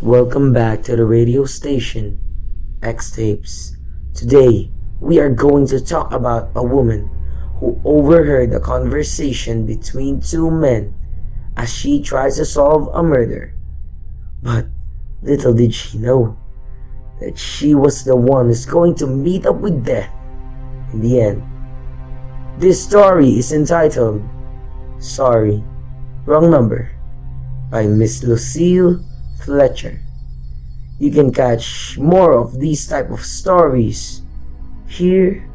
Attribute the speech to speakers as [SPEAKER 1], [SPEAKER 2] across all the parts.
[SPEAKER 1] Welcome back to the radio station, X Tapes. Today, we are going to talk about a woman who overheard a conversation between two men as she tries to solve a murder. But little did she know that she was the one who's going to meet up with death in the end. This story is entitled Sorry, Wrong Number by Miss Lucille Fletcher. You can catch more of these type of stories here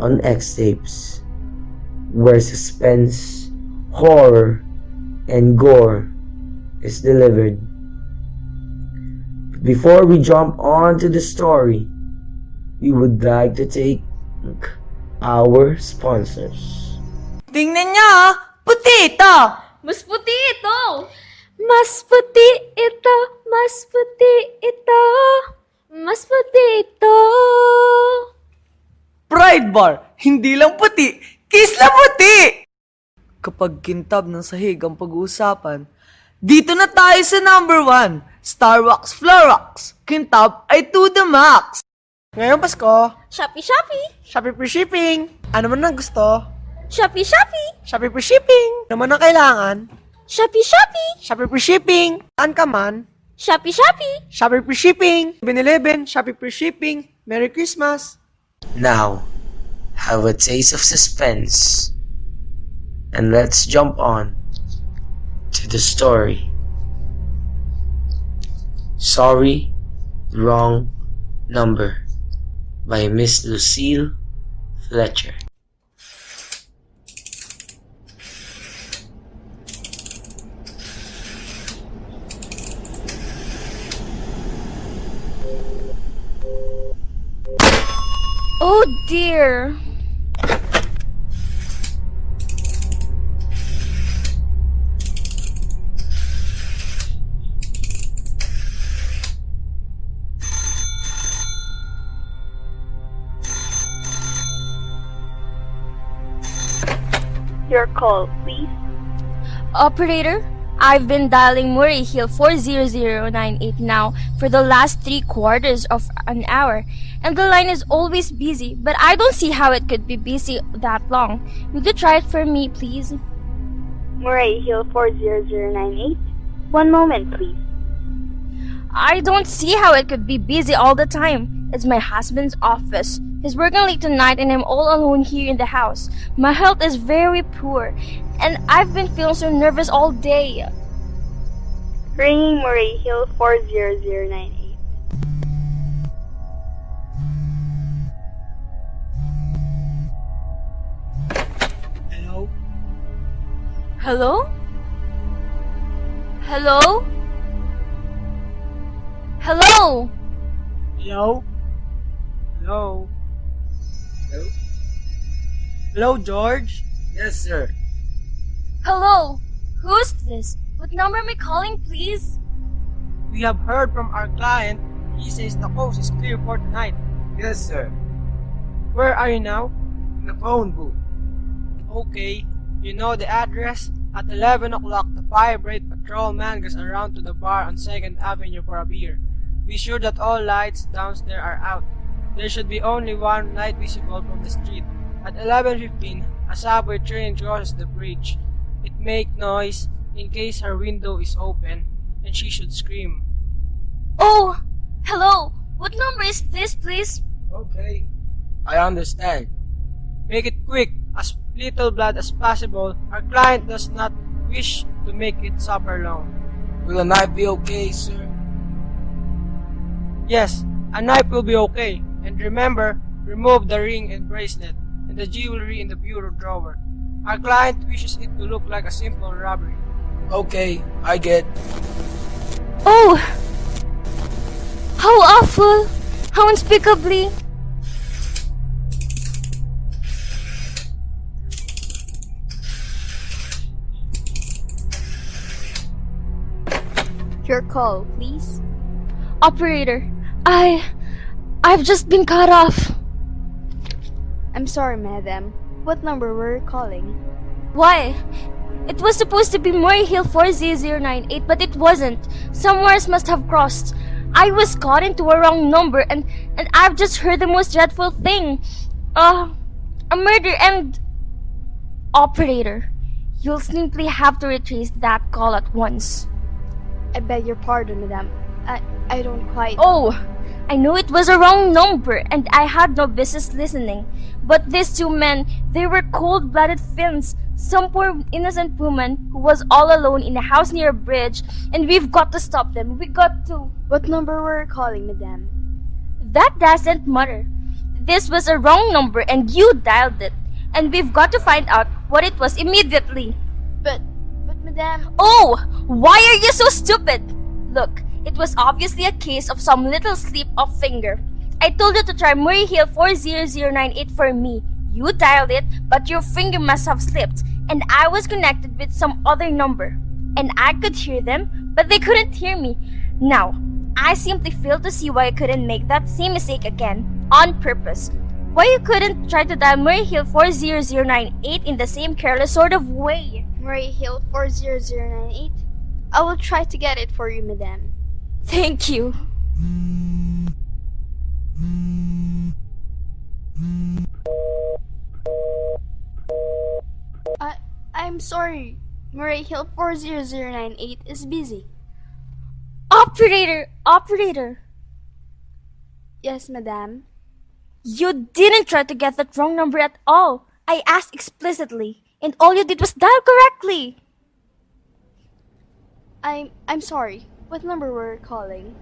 [SPEAKER 1] on X Tapes, where suspense, horror, and gore is delivered. Before we jump on to the story, we would like to thank our sponsors.
[SPEAKER 2] Tingnan niya, puti ito!
[SPEAKER 3] Mas puti ito!
[SPEAKER 4] Mas puti ito, mas puti ito, mas puti ito.
[SPEAKER 2] Pride Bar, hindi lang puti, kiss na puti! Kapag kintab ng sahig ang pag-uusapan, dito na tayo sa number 1, Starbucks Florox. Kintab ay to the max. Ngayong Pasko,
[SPEAKER 4] Shopee, Shopee,
[SPEAKER 2] Shopee Free Shipping. Ano man ang gusto?
[SPEAKER 4] Shopee, Shopee,
[SPEAKER 2] Shopee Free Shipping. Ano man ang kailangan?
[SPEAKER 4] Shopee, Shopee,
[SPEAKER 2] Shopee Free Shipping. Saan ka man?
[SPEAKER 4] Shopee, Shopee.
[SPEAKER 2] Shopee Free Shipping. 7-Eleven, Shopee Free Shipping. Merry Christmas.
[SPEAKER 1] Now, have a taste of suspense, and let's jump on to the story. Sorry, Wrong Number by Miss Lucille Fletcher.
[SPEAKER 4] Oh dear.
[SPEAKER 5] Your call, please.
[SPEAKER 4] Operator, I've been dialing Murray Hill 40098 now for the last 3/4 of an hour, and the line is always busy, but I don't see how it could be busy that long. Will you try it for me, please?
[SPEAKER 5] Murray Hill 40098. One moment, please.
[SPEAKER 4] I don't see how it could be busy all the time. It's my husband's office. He's working late tonight and I'm all alone here in the house. My health is very poor and I've been feeling so nervous all day.
[SPEAKER 5] Ringing Murray Hill 40098.
[SPEAKER 2] Hello?
[SPEAKER 4] Hello? Hello? Hello?
[SPEAKER 2] Hello? Hello?
[SPEAKER 1] Hello?
[SPEAKER 2] Hello, George?
[SPEAKER 1] Yes, sir.
[SPEAKER 4] Hello? Who's this? What number am I calling, please?
[SPEAKER 2] We have heard from our client. He says the coast is clear for tonight.
[SPEAKER 1] Yes, sir.
[SPEAKER 2] Where are you now?
[SPEAKER 1] In the phone booth.
[SPEAKER 2] Okay. You know the address? At 11 o'clock, the fire brigade patrolman goes around to the bar on 2nd Avenue for a beer. Be sure that all lights downstairs are out. There should be only one light visible from the street. At 11:15, a subway train crosses the bridge. It makes noise in case her window is open, and she should scream.
[SPEAKER 4] Oh, hello. What number is this, please?
[SPEAKER 1] Okay. I understand.
[SPEAKER 2] Make it quick, as little blood as possible. Our client does not wish to make it suffer long.
[SPEAKER 1] Will a knife be okay, sir?
[SPEAKER 2] Yes, a knife will be okay. And remember, remove the ring and bracelet and the jewelry in the bureau drawer. Our client wishes it to look like a simple robbery.
[SPEAKER 1] Okay, I get.
[SPEAKER 4] Oh! How awful! How unspeakably!
[SPEAKER 3] Your call, please.
[SPEAKER 4] Operator, I've just been cut off.
[SPEAKER 3] I'm sorry, madam. What number were you calling?
[SPEAKER 4] Why? It was supposed to be Murray Hill 40098, but it wasn't. Some wires must have crossed. I was caught into a wrong number, and I've just heard the most dreadful thing. A murder and... Operator, you'll simply have to retrace that call at once.
[SPEAKER 6] I beg your pardon, madam. I don't quite...
[SPEAKER 4] Oh, I know it was a wrong number, and I had no business listening. But these two men, they were cold-blooded fiends. Some poor innocent woman who was all alone in a house near a bridge, and we've got to stop them. We got to...
[SPEAKER 6] What number were you calling, madam?
[SPEAKER 4] That doesn't matter. This was a wrong number, and you dialed it. And we've got to find out what it was immediately.
[SPEAKER 6] But madam...
[SPEAKER 4] Oh! Why are you so stupid? Look, it was obviously a case of some little slip of finger. I told you to try Murray Hill 40098 for me. You dialed it, but your finger must have slipped, and I was connected with some other number. And I could hear them, but they couldn't hear me. Now, I simply fail to see why I couldn't make that same mistake again, on purpose. Why you couldn't try to dial Murray Hill 40098 in the same careless sort of way.
[SPEAKER 6] Murray Hill 40098? I will try to get it for you, madam.
[SPEAKER 4] Thank you.
[SPEAKER 6] I'm sorry. Murray Hill 40098 is busy.
[SPEAKER 4] Operator!
[SPEAKER 6] Yes, madam.
[SPEAKER 4] You didn't try to get that wrong number at all. I asked explicitly, and all you did was dial correctly.
[SPEAKER 6] I'm sorry. What number were you calling?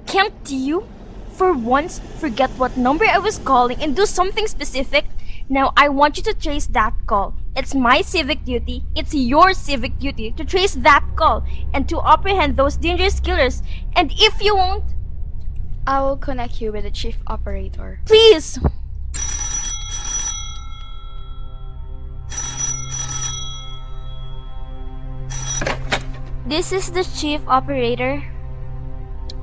[SPEAKER 4] Can't you, for once, forget what number I was calling and do something specific? Now I want you to trace that call. It's my civic duty, it's your civic duty to trace that call and to apprehend those dangerous killers. And if you won't,
[SPEAKER 6] I will connect you with the chief operator.
[SPEAKER 4] please. This is the chief operator.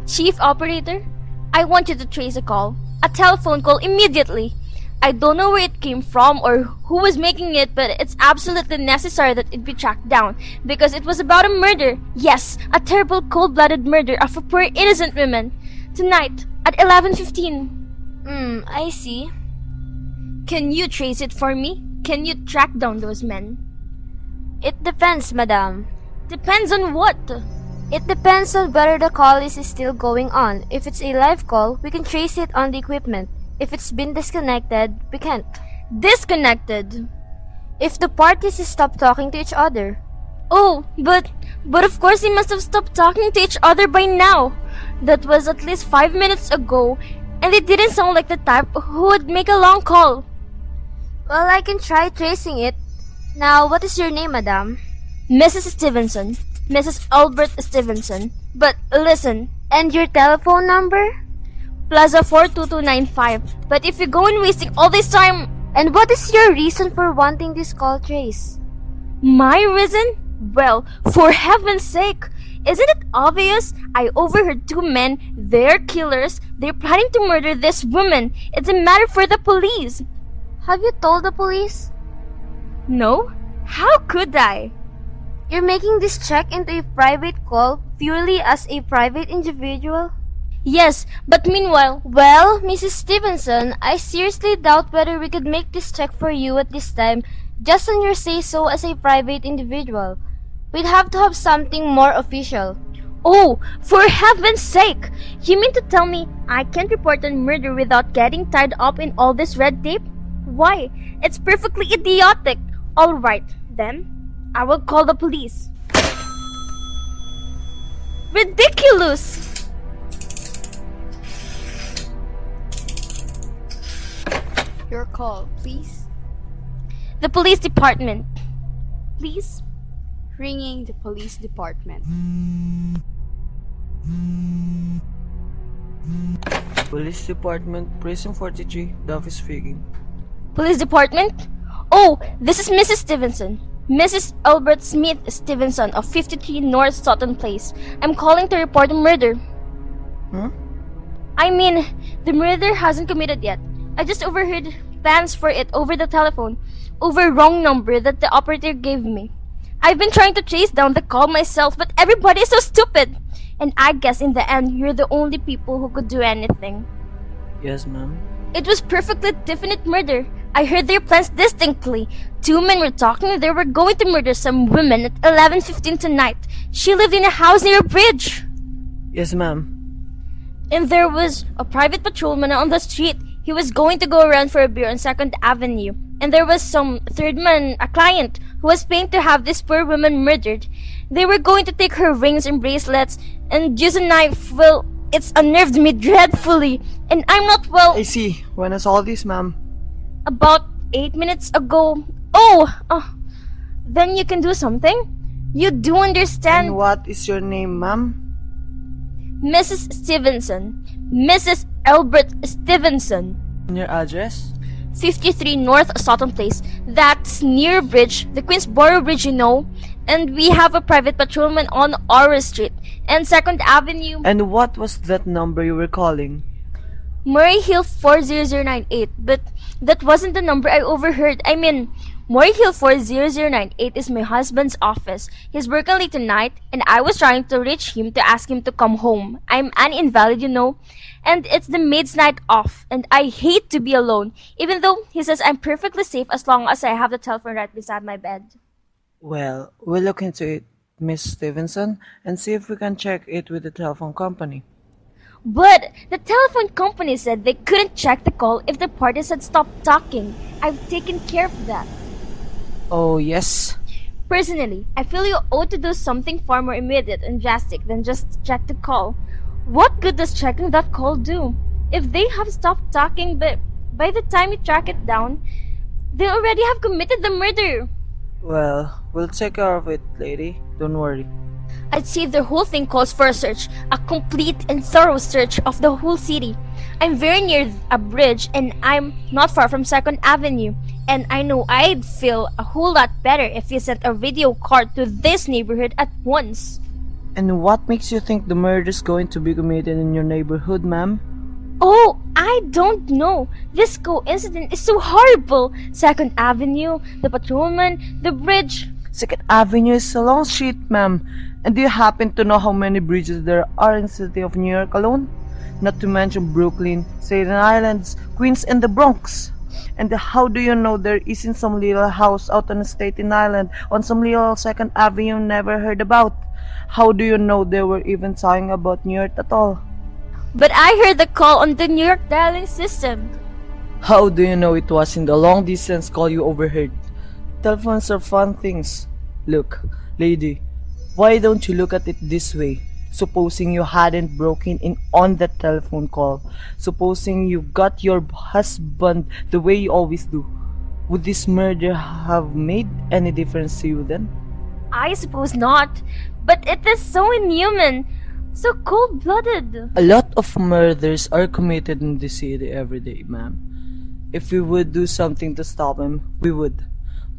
[SPEAKER 4] Chief operator, I want you to trace a call. A telephone call immediately. I don't know where it came from or who was making it, but it's absolutely necessary that it be tracked down because it was about a murder. Yes, a terrible cold-blooded murder of a poor innocent woman. Tonight at 11:15. I see. Can you trace it for me? Can you track down those men?
[SPEAKER 7] It depends, madam.
[SPEAKER 4] Depends on what?
[SPEAKER 7] It depends on whether the call is still going on. If it's a live call, we can trace it on the equipment. If it's been disconnected, we can't.
[SPEAKER 4] Disconnected.
[SPEAKER 7] If the parties stop talking to each other.
[SPEAKER 4] Oh, but of course they must have stopped talking to each other by now. That was at least 5 minutes ago, and they didn't sound like the type who would make a long call.
[SPEAKER 7] Well, I can try tracing it. Now, what is your name, madam?
[SPEAKER 4] Mrs. Stevenson. Mrs. Albert Stevenson. But listen,
[SPEAKER 7] And your telephone number?
[SPEAKER 4] Plaza 42295. But if you go in wasting all this time...
[SPEAKER 7] And what is your reason for wanting this call trace?
[SPEAKER 4] My reason? Well, for heaven's sake! Isn't it obvious? I overheard two men, they're killers, they're planning to murder this woman. It's a matter for the police.
[SPEAKER 7] Have you told the police?
[SPEAKER 4] No? How could I?
[SPEAKER 7] You're making this check into a private call purely as a private individual?
[SPEAKER 4] Yes, but meanwhile...
[SPEAKER 7] Well, Mrs. Stevenson, I seriously doubt whether we could make this check for you at this time just on your say-so as a private individual. We'd have to have something more official.
[SPEAKER 4] Oh, for heaven's sake! You mean to tell me I can't report on murder without getting tied up in all this red tape? Why? It's perfectly idiotic. Alright, then, I will call the police. Ridiculous!
[SPEAKER 6] Your call, please.
[SPEAKER 4] The police department. Please?
[SPEAKER 6] Ringing the police department.
[SPEAKER 2] Police Department, Prison 43, the office speaking.
[SPEAKER 4] Police department? Oh, this is Mrs. Stevenson. Mrs. Albert Smith Stevenson of 53 North Sutton Place. I'm calling to report a murder.
[SPEAKER 2] Huh?
[SPEAKER 4] I mean, the murder hasn't committed yet. I just overheard plans for it over the telephone, over wrong number that the operator gave me. I've been trying to chase down the call myself, but everybody is so stupid. And I guess in the end, you're the only people who could do anything.
[SPEAKER 2] Yes, ma'am.
[SPEAKER 4] It was perfectly definite murder. I heard their plans distinctly. Two men were talking they were going to murder some woman at 11:15 tonight. She lived in a house near a bridge.
[SPEAKER 2] Yes, ma'am.
[SPEAKER 4] And there was a private patrolman on the street. He was going to go around for a beer on 2nd Avenue. And there was some third man, a client, who was paying to have this poor woman murdered. They were going to take her rings and bracelets and use a knife. Well, it's unnerved me dreadfully. And I'm not well.
[SPEAKER 2] I see. When I saw this, ma'am.
[SPEAKER 4] About 8 minutes ago. Then you can do something? You do understand?
[SPEAKER 2] And what is your name, ma'am?
[SPEAKER 4] Mrs. Stevenson. Mrs. Albert Stevenson.
[SPEAKER 2] And your address?
[SPEAKER 4] 53 North Sutton Place. That's near a bridge, the Queensboro Bridge, you know. And we have a private patrolman on Aura Street and 2nd Avenue.
[SPEAKER 2] And what was that number you were calling?
[SPEAKER 4] Murray Hill 40098. But that wasn't the number I overheard. I mean, Murray Hill 40098 is my husband's office. He's working late tonight, and I was trying to reach him to ask him to come home. I'm an invalid, you know. And it's the maid's night off, and I hate to be alone, even though he says I'm perfectly safe as long as I have the telephone right beside my bed.
[SPEAKER 2] Well, we'll look into it, Miss Stevenson, and see if we can check it with the telephone company.
[SPEAKER 4] But the telephone company said they couldn't check the call if the parties had stopped talking. I've taken care of that.
[SPEAKER 2] Oh, yes.
[SPEAKER 4] Personally, I feel you ought to do something far more immediate and drastic than just check the call. What good does checking that call do? If they have stopped talking, but by the time you track it down, they already have committed the murder.
[SPEAKER 2] Well, we'll take care of it, lady. Don't worry.
[SPEAKER 4] I'd say the whole thing calls for a search, a complete and thorough search of the whole city. I'm very near a bridge and I'm not far from 2nd Avenue. And I know I'd feel a whole lot better if you sent a video card to this neighborhood at once.
[SPEAKER 2] And what makes you think the murder is going to be committed in your neighborhood, ma'am?
[SPEAKER 4] Oh, I don't know. This coincidence is so horrible. 2nd Avenue, the patrolman, the bridge.
[SPEAKER 2] 2nd Avenue is a long street, ma'am. And do you happen to know how many bridges there are in the city of New York alone? Not to mention Brooklyn, Staten Islands, Queens, and the Bronx. And how do you know there isn't some little house out on Staten Island on some little 2nd Avenue never heard about? How do you know they were even talking about New York at all?
[SPEAKER 4] But I heard the call on the New York dialing system.
[SPEAKER 2] How do you know it wasn't the long distance call you overheard? Telephones are fun things. Look, lady, why don't you look at it this way? Supposing you hadn't broken in on that telephone call, supposing you got your husband the way you always do, would this murder have made any difference to you then?
[SPEAKER 4] I suppose not, but it is so inhuman, so cold-blooded.
[SPEAKER 2] A lot of murders are committed in this city every day, ma'am. If we would do something to stop them, we would.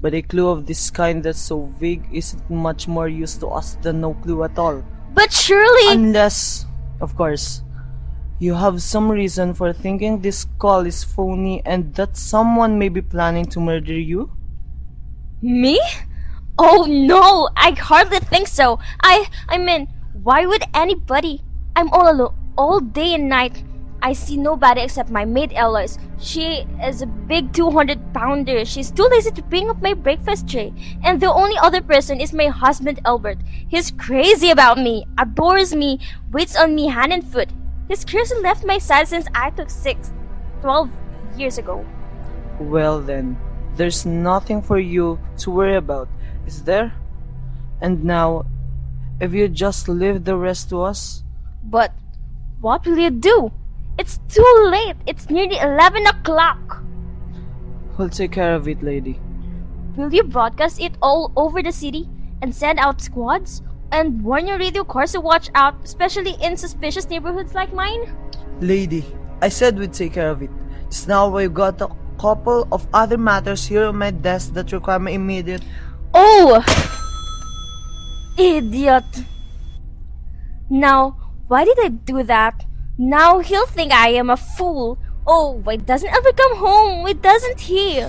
[SPEAKER 2] But a clue of this kind that's so vague isn't much more use to us than no clue at all.
[SPEAKER 4] But surely...
[SPEAKER 2] Unless, of course, you have some reason for thinking this call is phony and that someone may be planning to murder you?
[SPEAKER 4] Me? Oh no, I hardly think so. I mean, why would anybody? I'm all alone all day and night. I see nobody except my maid Eloise. She is a big 200-pounder. She's too lazy to bring up my breakfast tray. And the only other person is my husband Albert. He's crazy about me, adores me, waits on me hand and foot. He's scarcely left my side since I took 12 years ago.
[SPEAKER 2] Well then, there's nothing for you to worry about, is there? And now, if you just leave the rest to us?
[SPEAKER 4] But what will you do? It's too late. It's nearly 11 o'clock.
[SPEAKER 2] We'll take care of it, lady.
[SPEAKER 4] Will you broadcast it all over the city and send out squads? And warn your radio cars to watch out, especially in suspicious neighborhoods like mine?
[SPEAKER 2] Lady, I said we'd take care of it. Just now we've got a couple of other matters here on my desk that require my immediate...
[SPEAKER 4] Oh! Idiot! Now, why did I do that? Now he'll think I am a fool. Oh, why doesn't Albert come home? Why doesn't he?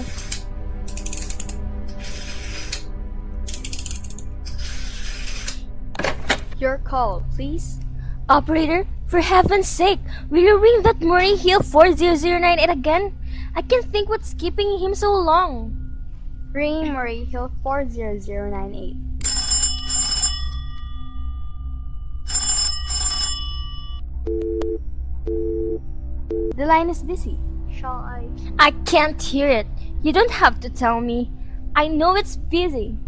[SPEAKER 6] Your call, please.
[SPEAKER 4] Operator, for heaven's sake, will you ring that Murray Hill 40098 again? I can't think what's keeping him so long.
[SPEAKER 5] Ringing Murray Hill 40098.
[SPEAKER 6] The line is busy. Shall I?
[SPEAKER 4] I can't hear it. You don't have to tell me. I know it's busy.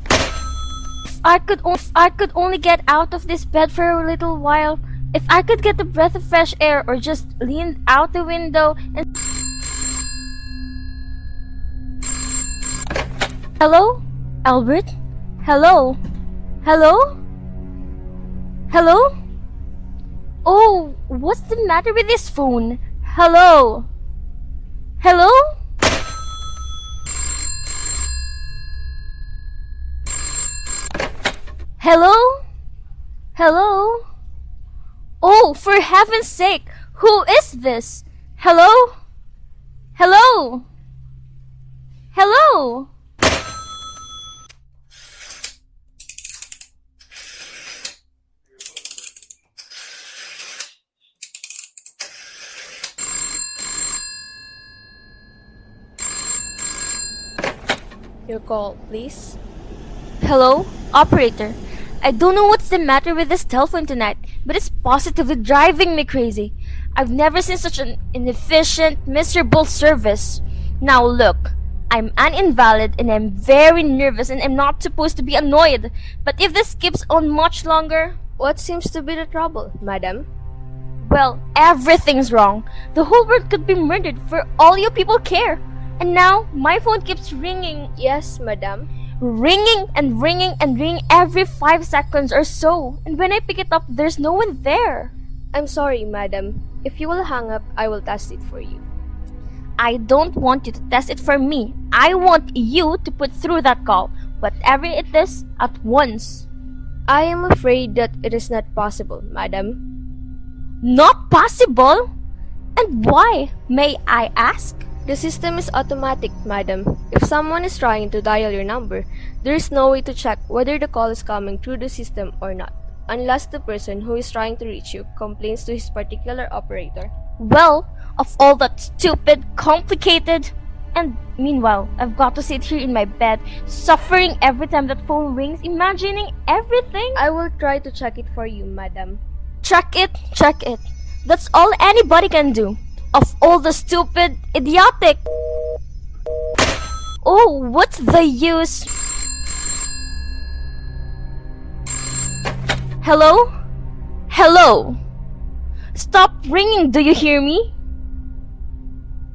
[SPEAKER 4] If I could only get out of this bed for a little while. If I could get a breath of fresh air or just lean out the window and... Hello? Albert? Hello? Hello? Hello? Oh, what's the matter with this phone? Hello? Hello? Hello? Hello? Oh, for heaven's sake, who is this? Hello? Hello? Hello?
[SPEAKER 6] Your call, please.
[SPEAKER 4] Hello? Operator, I don't know what's the matter with this telephone tonight, but it's positively driving me crazy. I've never seen such an inefficient, miserable service. Now look, I'm an invalid and I'm very nervous and I'm not supposed to be annoyed. But if this keeps on much longer...
[SPEAKER 6] What seems to be the trouble, madam?
[SPEAKER 4] Well, everything's wrong. The whole world could be murdered for all you people care. And now, my phone keeps ringing.
[SPEAKER 6] Yes, madam.
[SPEAKER 4] Ringing and ringing and ringing every 5 seconds or so. And when I pick it up, there's no one there.
[SPEAKER 6] I'm sorry, madam. If you will hang up, I will test it for you.
[SPEAKER 4] I don't want you to test it for me. I want you to put through that call, whatever it is, at once.
[SPEAKER 6] I am afraid that it is not possible, madam.
[SPEAKER 4] Not possible? And why, may I ask?
[SPEAKER 6] The system is automatic, madam. If someone is trying to dial your number, there is no way to check whether the call is coming through the system or not, unless the person who is trying to reach you complains to his particular operator.
[SPEAKER 4] Well, of all that stupid, complicated... And meanwhile, I've got to sit here in my bed, suffering every time that phone rings, imagining everything.
[SPEAKER 6] I will try to check it for you, madam.
[SPEAKER 4] Check it. That's all anybody can do. Of all the stupid, idiotic... Oh, what's the use? Hello? Hello? Stop ringing, do you hear me?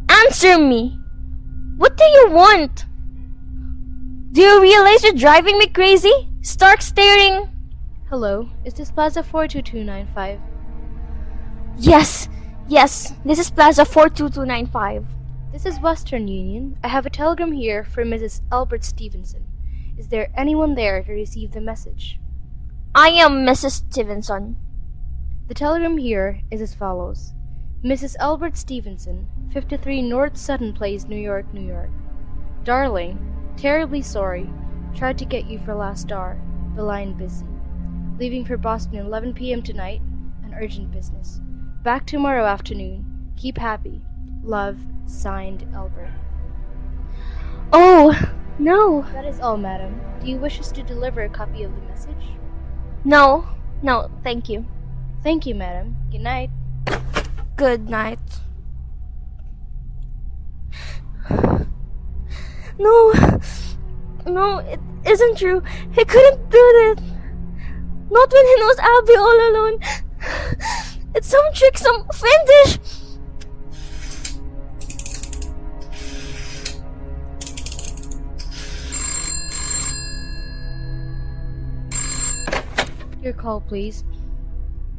[SPEAKER 4] Answer me! What do you want? Do you realize you're driving me crazy? Start staring.
[SPEAKER 6] Hello, is this Plaza 42295?
[SPEAKER 4] Yes, this is Plaza 42295.
[SPEAKER 6] This is Western Union. I have a telegram here for Mrs. Albert Stevenson. Is there anyone there to receive the message?
[SPEAKER 4] I am Mrs. Stevenson.
[SPEAKER 6] The telegram here is as follows. Mrs. Albert Stevenson, 53 North Sutton Place, New York, New York. Darling, terribly sorry. Tried to get you for last hour. The line busy. Leaving for Boston 11 p.m. tonight. An urgent business. Back tomorrow afternoon. Keep happy. Love, signed Albert.
[SPEAKER 4] Oh, no.
[SPEAKER 6] That is all, madam. Do you wish us to deliver a copy of the message?
[SPEAKER 4] No, thank you.
[SPEAKER 6] Thank you, madam. Good night.
[SPEAKER 4] Good night. No, it isn't true. He couldn't do this. Not when he knows I'll be all alone. It's some trick, some fiendish.
[SPEAKER 6] Your call, please.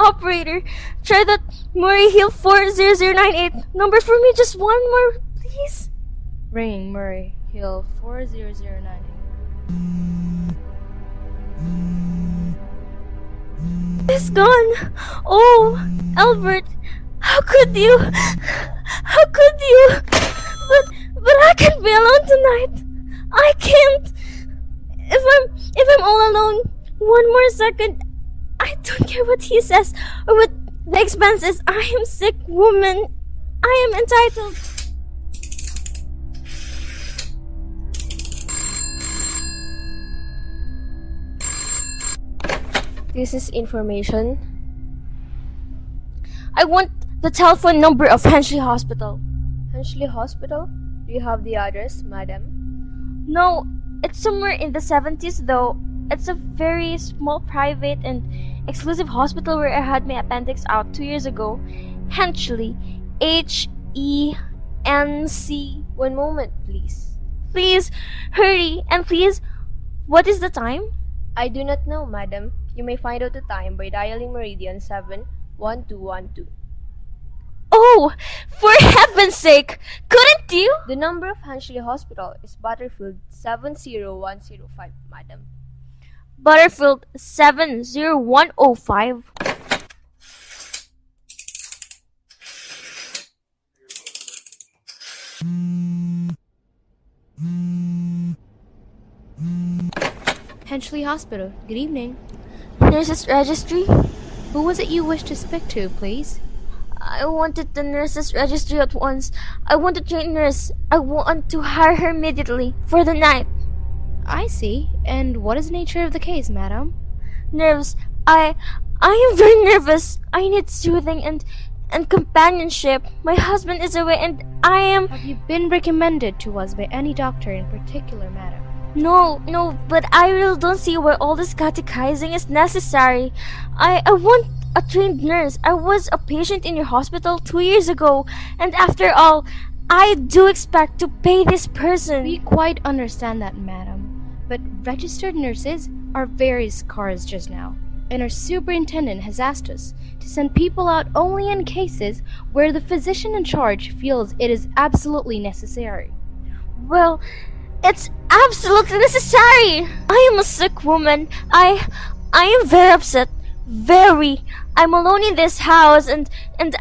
[SPEAKER 4] Operator, try that Murray Hill 40098 number for me. Just one more, please.
[SPEAKER 6] Ringing Murray Hill 40098.
[SPEAKER 4] It's gone. Oh, Albert, how could you? How could you? But I can't be alone tonight. I can't. If I'm all alone, one more second, I I don't care what he says or what the expense is. I am sick woman. I am entitled.
[SPEAKER 7] This is information.
[SPEAKER 4] I want the telephone number of Hensley Hospital.
[SPEAKER 7] Hensley Hospital? Do you have the address, madam?
[SPEAKER 4] No, it's somewhere in the 70s though. It's a very small, private, and exclusive hospital where I had my appendix out 2 years ago. Hensley. Henc.
[SPEAKER 7] One moment, please.
[SPEAKER 4] Please, hurry, and please, what is the time?
[SPEAKER 7] I do not know, madam. You may find out the time by dialing Meridian 71212.
[SPEAKER 4] Oh, for heaven's sake, couldn't you?
[SPEAKER 7] The number of Hensley Hospital is Butterfield 70105, madam.
[SPEAKER 4] Butterfield 70105.
[SPEAKER 6] Hensley Hospital. Good evening.
[SPEAKER 4] Nurses registry?
[SPEAKER 6] Who was it you wished to speak to, please?
[SPEAKER 4] I wanted the nurses registry at once. I want a trained nurse. I want to hire her immediately for the night.
[SPEAKER 6] I see. And what is the nature of the case, madam?
[SPEAKER 4] Nerves. I am very nervous. I need soothing and companionship. My husband is away and I am...
[SPEAKER 6] Have you been recommended to us by any doctor in particular, madam?
[SPEAKER 4] No, but I really don't see why all this catechizing is necessary. I want a trained nurse. I was a patient in your hospital 2 years ago, and after all, I do expect to pay this person.
[SPEAKER 6] We quite understand that, madam. But registered nurses are very scarce just now, and our superintendent has asked us to send people out only in cases where the physician in charge feels it is absolutely necessary.
[SPEAKER 4] Well, it's absolutely necessary. I am a sick woman. I am very upset. Very. I'm alone in this house and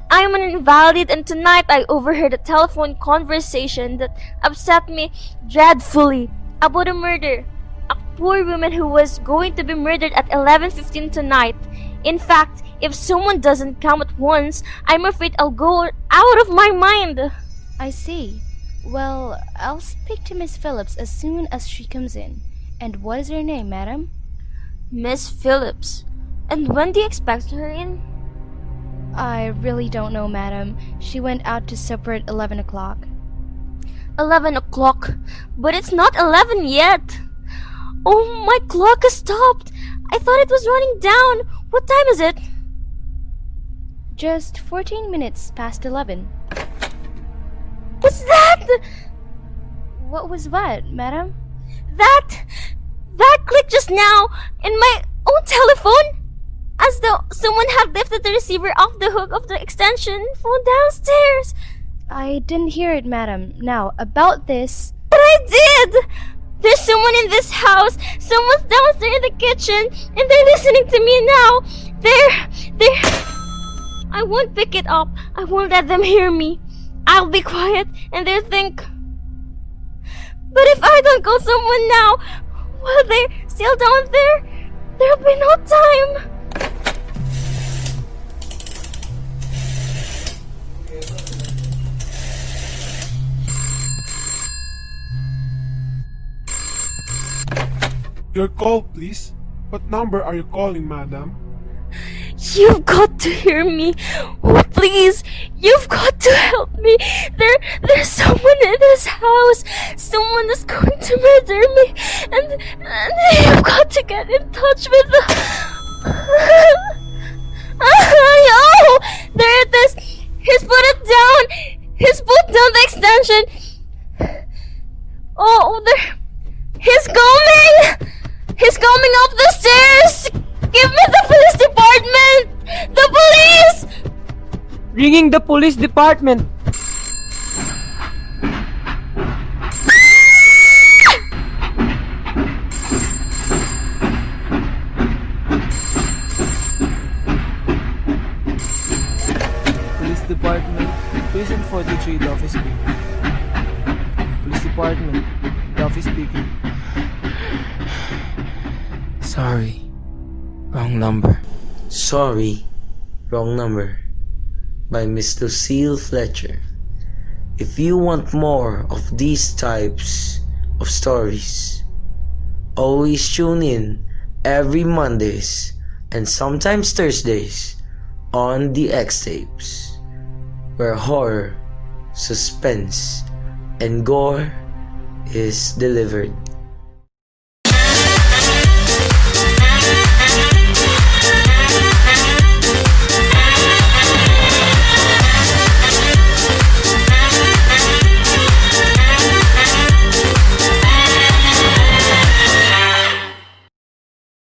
[SPEAKER 4] I'm an invalid, and tonight I overheard a telephone conversation that upset me dreadfully about a murder. A poor woman who was going to be murdered at 11:15 tonight. In fact, if someone doesn't come at once, I'm afraid I'll go out of my mind.
[SPEAKER 6] I see. Well, I'll speak to Miss Phillips as soon as she comes in. And what is her name, madam?
[SPEAKER 4] Miss Phillips. And when do you expect her in?
[SPEAKER 6] I really don't know, madam. She went out to supper at 11 o'clock.
[SPEAKER 4] 11 o'clock? But it's not 11 yet. Oh, my clock has stopped. I thought it was running down. What time is it?
[SPEAKER 6] Just 14 minutes past 11.
[SPEAKER 4] What's that?
[SPEAKER 6] What was what, madam?
[SPEAKER 4] That clicked just now in my own telephone, as though someone had lifted the receiver off the hook of the extension phone downstairs.
[SPEAKER 6] I didn't hear it, madam. Now, about this...
[SPEAKER 4] But I did! There's someone in this house. Someone's downstairs in the kitchen, and they're listening to me now. They're... I won't pick it up. I won't let them hear me. I'll be quiet, and they'll think... But if I don't call someone now, while they're still down there, there'll be no time.
[SPEAKER 8] Your call, please. What number are you calling, madam?
[SPEAKER 4] You've got to hear me. Oh, please, you've got to help me. There's someone in this house. Someone is going to murder me. And you've got to get in touch with the... Oh, there it is. He's put it down. He's put down the extension. Oh, there... He's coming. He's coming up the stairs. Give me the police department! The police!
[SPEAKER 2] Ringing the police department.
[SPEAKER 9] Police department, prison 43, the office speaking. Police department, the office speaking.
[SPEAKER 10] Sorry. Wrong number.
[SPEAKER 1] Sorry, Wrong Number by Miss Lucille Fletcher. If you want more of these types of stories, always tune in every Mondays and sometimes Thursdays on the X-Tapes, where horror, suspense, and gore is delivered.